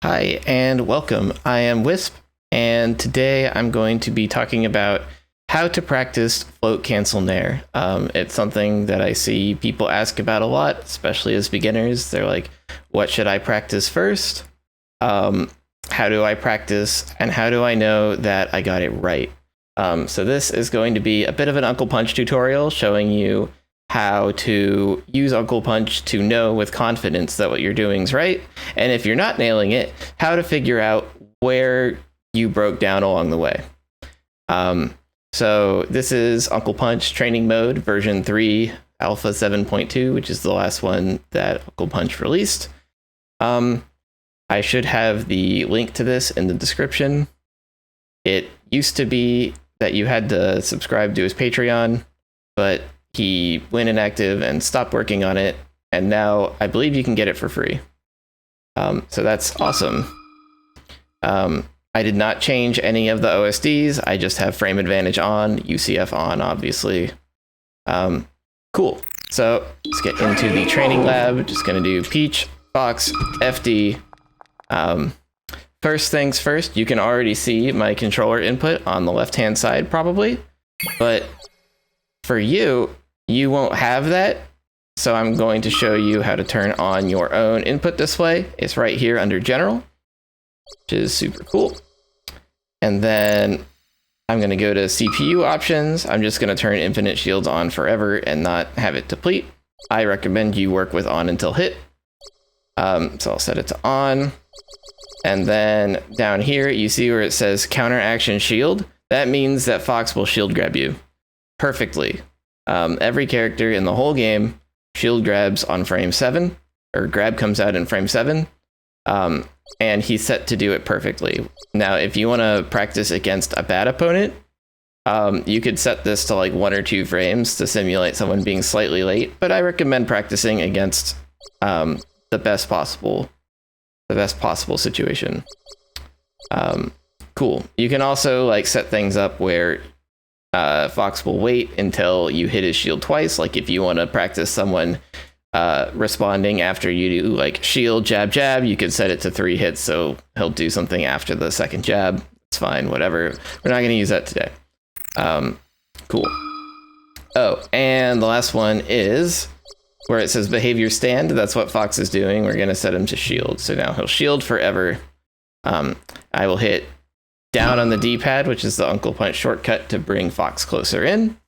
Hi and welcome. I am Wisp, and today I'm going to be talking about how to practice float cancel Nair. It's something that I see people ask about a lot, especially as beginners. They're like, what should I practice first? How do I practice, and how do I know that I got it right? So this is going to be a bit of an unclepunch tutorial showing you how to use unclepunch to know with confidence that what you're doing is right, and if you're not nailing it, how to figure out where you broke down along the way. So this is unclepunch training mode version 3 alpha 7.2, which is the last one that unclepunch released. I should have the link to this in the description. It used to be that you had to subscribe to his Patreon, but he went inactive and stopped working on it, and now I believe you can get it for free. So that's awesome. I did not change any of the OSDs. I just have frame advantage on, UCF on, obviously. Cool. So let's get into the training lab. Just gonna do Peach, Fox, FD. First things first, you can already see my controller input on the left-hand side probably, but for you won't have that. So I'm going to show you how to turn on your own input display. It's right here under General, which is super cool. And then I'm going to go to CPU options. I'm just going to turn infinite shields on forever and not have it deplete. I recommend you work with on until hit. So I'll set it to on. And then down here, you see where it says counter action shield. That means that Fox will shield grab you perfectly. Every character in the whole game shield grabs on frame 7, or grab comes out in frame 7, and he's set to do it perfectly. Now, if you want to practice against a bad opponent, you could set this to like 1 or 2 frames to simulate someone being slightly late, but I recommend practicing against the best possible situation. Cool. You can also like set things up where Fox will wait until you hit his shield twice. Like if you want to practice someone responding after you do like shield, jab, jab, you could set it to 3 hits, so he'll do something after the second jab. It's fine, whatever. We're not going to use that today. Cool. Oh, and the last one is where it says behavior stand. That's what Fox is doing. We're going to set him to shield. So now he'll shield forever. I will hit down on the D-pad, which is the unclepunch shortcut to bring Fox closer in.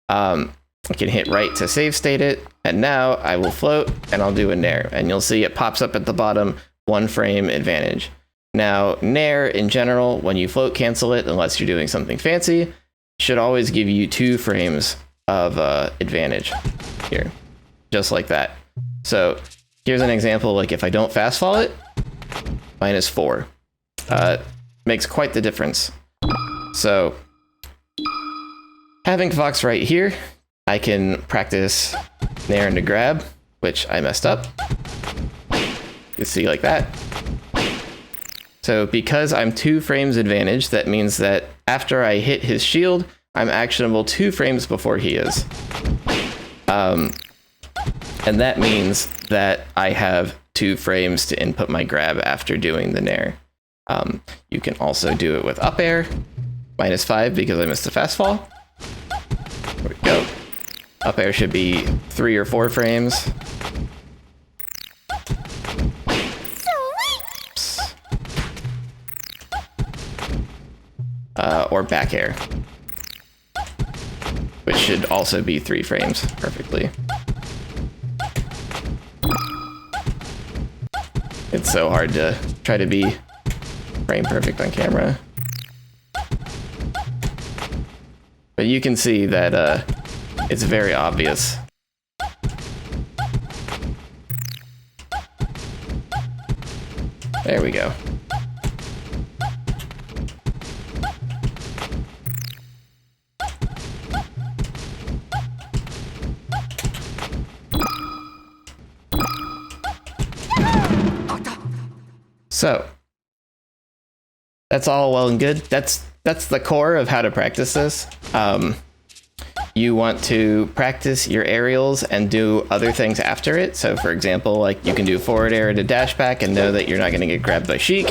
I can hit right to save state it, and now I will float and I'll do a Nair, and you'll see it pops up at the bottom, 1 frame advantage. Now Nair in general, when you float cancel it, unless you're doing something fancy, should always give you 2 frames of advantage here, just like that. So here's an example, like if I don't fast fall it, -4. Makes quite the difference. So having Fox right here, I can practice Nair into grab, which I messed up. You see like that. So because I'm 2 frames advantage, that means that after I hit his shield, I'm actionable 2 frames before he is. And that means that I have 2 frames to input my grab after doing the Nair. You can also do it with up air, -5 because I missed the fast fall. There we go. Up air should be 3 or 4 frames. Or back air, which should also be 3 frames perfectly. It's so hard to try to be frame perfect on camera. But you can see that it's very obvious. There we go. So that's all well and good. That's the core of how to practice this. you want to practice your aerials and do other things after it. So for example, like you can do forward air to dash back and know that you're not going to get grabbed by Sheik,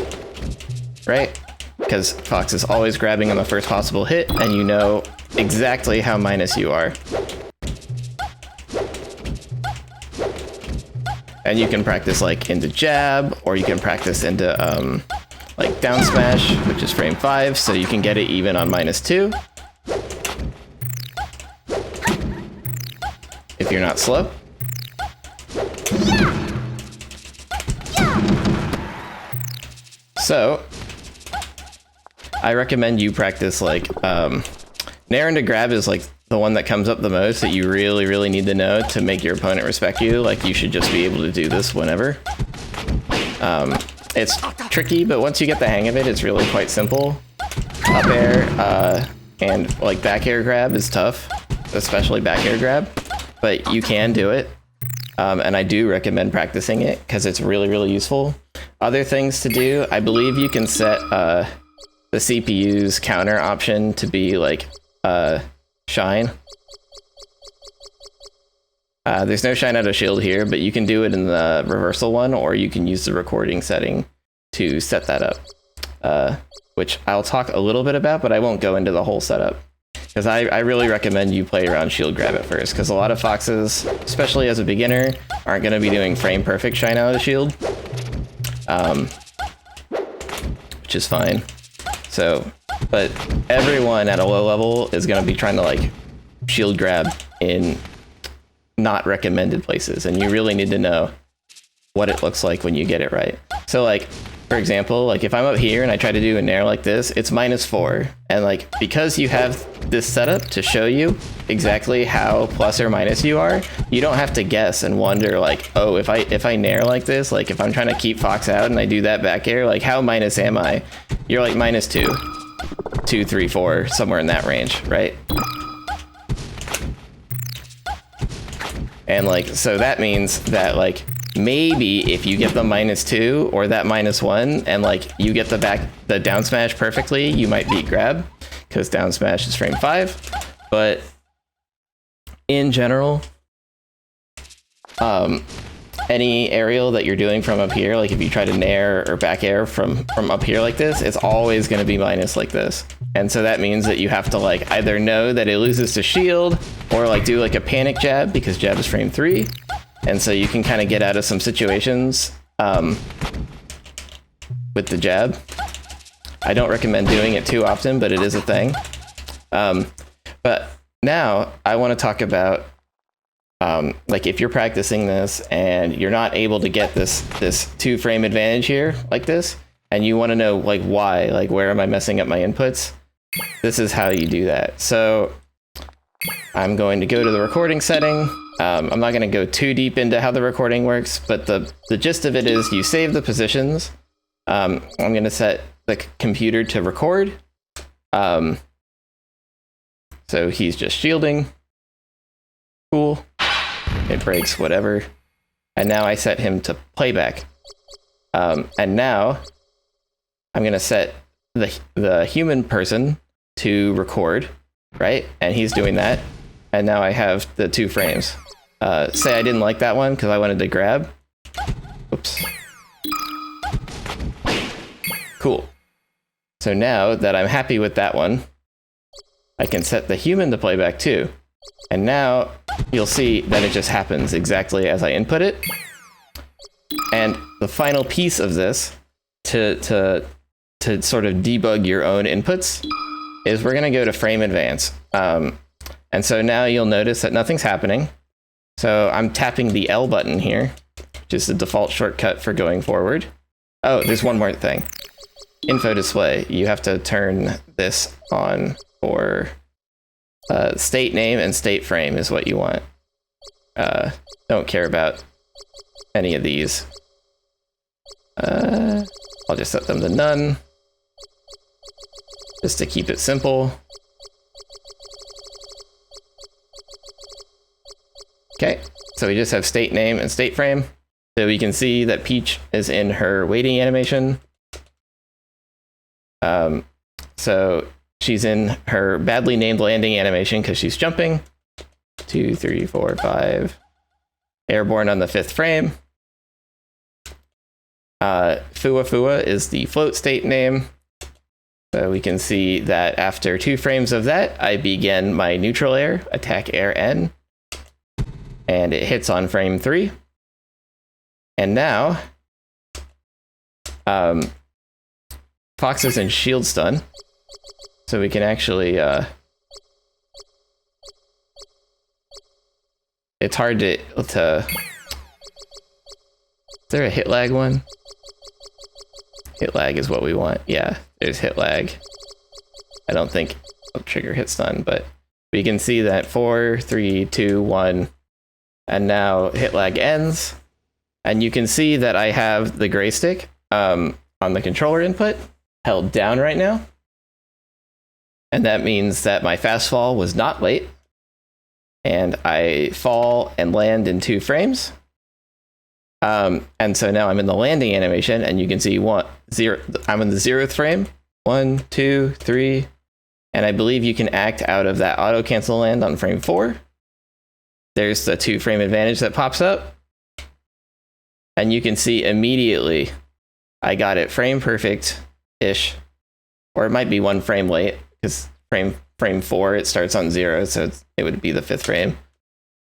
right? Because Fox is always grabbing on the first possible hit, and you know exactly how minus you are. And you can practice like into jab, or you can practice into like down smash, which is frame 5, so you can get it even on -2. If you're not slow. So, I recommend you practice like Nair into grab is like the one that comes up the most that you really, really need to know to make your opponent respect you. Like you should just be able to do this whenever. It's tricky, but once you get the hang of it, it's really quite simple. Up air and like back air grab is tough, especially back air grab, but you can do it. And I do recommend practicing it because it's really, really useful. Other things to do, I believe you can set the CPU's counter option to be like shine. There's no shine out of shield here, but you can do it in the reversal one, or you can use the recording setting to set that up, which I'll talk a little bit about, but I won't go into the whole setup. Because I really recommend you play around shield grab at first, because a lot of Foxes, especially as a beginner, aren't going to be doing frame perfect shine out of shield, which is fine. So, but everyone at a low level is going to be trying to like shield grab in not recommended places, and you really need to know what it looks like when you get it right. So like, for example, like if I'm up here and I try to do a Nair like this, it's -4. And like, because you have this setup to show you exactly how plus or minus you are, you don't have to guess and wonder like, oh, if I Nair like this, like if I'm trying to keep Fox out and I do that back air, like how minus am I? You're like -2, 2, 3, 4, somewhere in that range, right? And like, so that means that like, maybe if you get the -2 or that -1 and like you get the down smash perfectly, you might beat grab because down smash is frame 5. But in general, any aerial that you're doing from up here, like if you try to Nair or back air from up here like this, it's always going to be minus like this. And so that means that you have to like either know that it loses to shield or like do like a panic jab because jab is frame 3. And so you can kind of get out of some situations with the jab. I don't recommend doing it too often, but it is a thing. But now I want to talk about like if you're practicing this and you're not able to get this 2-frame advantage here like this, and you want to know like why, like where am I messing up my inputs? This is how you do that. So I'm going to go to the recording setting. I'm not going to go too deep into how the recording works, but the gist of it is you save the positions. I'm going to set the computer to record. So he's just shielding. Cool. It breaks, whatever. And now I set him to playback. And now I'm going to set the human person to record, right? And he's doing that. And now I have the 2 frames. Say I didn't like that one because I wanted to grab. Oops. Cool. So now that I'm happy with that one, I can set the human to playback too. And now you'll see that it just happens exactly as I input it. And the final piece of this to sort of debug your own inputs is we're going to go to frame advance. And so now you'll notice that nothing's happening. So I'm tapping the L button here, which is the default shortcut for going forward. Oh, there's one more thing. Info display. You have to turn this on for state name and state frame is what you want. Don't care about any of these. I'll just set them to none, just to keep it simple. Okay, so we just have state name and state frame. So we can see that Peach is in her waiting animation. So she's in her badly named landing animation because she's jumping. 2, 3, 4, 5. Airborne on the 5th frame. Fua Fua is the float state name. So we can see that after 2 frames of that, I begin my neutral air, attack air N. And it hits on frame 3. And now, Fox is in shield stun. So we can actually, it's hard to, is there a hit lag one? Hit lag is what we want. Yeah, there's hit lag. I don't think I'll trigger hit stun, but we can see that 4, 3, 2, 1, and now hit lag ends. And you can see that I have the gray stick on the controller input held down right now. And that means that my fast fall was not late. And I fall and land in 2 frames. And so now I'm in the landing animation, and you can see I'm in the 0th frame. 1, 2, 3. And I believe you can act out of that auto cancel land on frame 4. There's the 2 frame advantage that pops up. And you can see immediately I got it frame perfect-ish. Or it might be 1 frame late, because frame 4, it starts on 0, so it would be the 5th frame.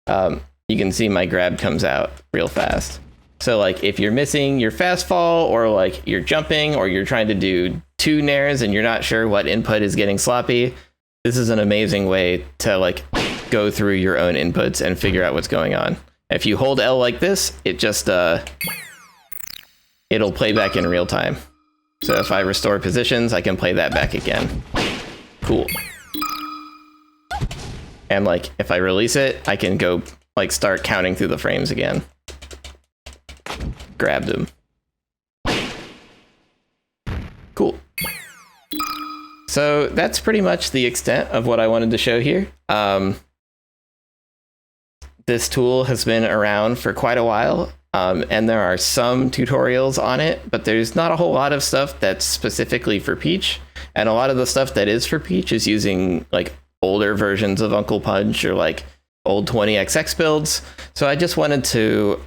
You can see my grab comes out real fast. So like if you're missing your fast fall, or like you're jumping, or you're trying to do 2 nairs and you're not sure what input is getting sloppy, this is an amazing way to like go through your own inputs and figure out what's going on. If you hold L like this, it just it'll play back in real time. So if I restore positions, I can play that back again. Cool. And like if I release it, I can go like start counting through the frames again. Grabbed him. Cool. So that's pretty much the extent of what I wanted to show here. This tool has been around for quite a while, and there are some tutorials on it, but there's not a whole lot of stuff that's specifically for Peach. And a lot of the stuff that is for Peach is using like older versions of unclepunch or like old 20XX builds. So I just wanted to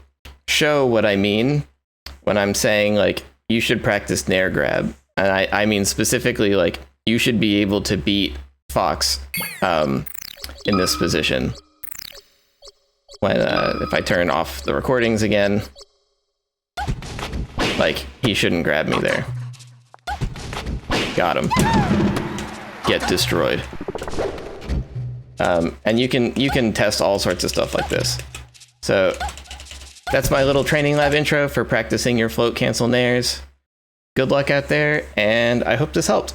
show what I mean when I'm saying like you should practice Nair grab. And I mean specifically like you should be able to beat Fox in this position. When if I turn off the recordings again, like he shouldn't grab me there. Got him. Get destroyed. And you can test all sorts of stuff like this. So that's my little training lab intro for practicing your float cancel nairs. Good luck out there, and I hope this helped.